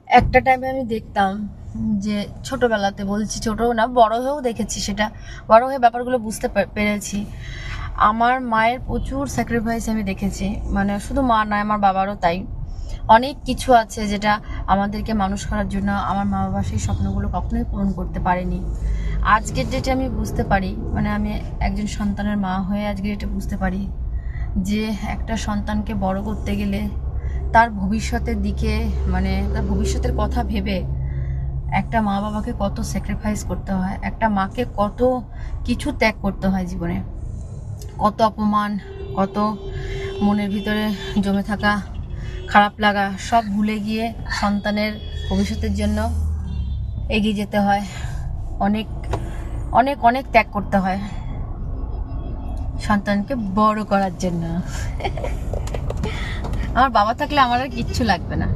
একটা টাইমে আমি দেখতাম যে ছোটবেলাতে, বলছি ছোট না, বড় হয়েও দেখেছি, সেটা বড় হয়ে ব্যাপারগুলো বুঝতে পেরেছি। আমার মায়ের প্রচুর স্যাক্রিফাইস আমি দেখেছি, মানে শুধু মা নয়, আমার বাবারও তাই। অনেক কিছু আছে যেটা আমাদেরকে মানুষ করার জন্য আমার মা বাবা সেই স্বপ্নগুলো কখনোই পূরণ করতে পারেনি। আজকের ডেটে আমি বুঝতে পারি, মানে আমি একজন সন্তানের মা হয়ে আজকের ডেটে বুঝতে পারি যে একটা সন্তানকে বড় করতে গেলে তার ভবিষ্যতের দিকে, মানে তার ভবিষ্যতের কথা ভেবে একটা মা বাবাকে কত স্যাক্রিফাইস করতে হয়, একটা মাকে কত কিছু ত্যাগ করতে হয় জীবনে, কত অপমান, কত মনের ভিতরে জমে থাকা খারাপ লাগা সব ভুলে গিয়ে সন্তানের ভবিষ্যতের জন্য এগিয়ে যেতে হয়। অনেক অনেক অনেক ত্যাগ করতে হয় সন্তানকে বড় করার জন্য। আমার বাবা থাকলে আমার আর কিচ্ছু লাগবে না।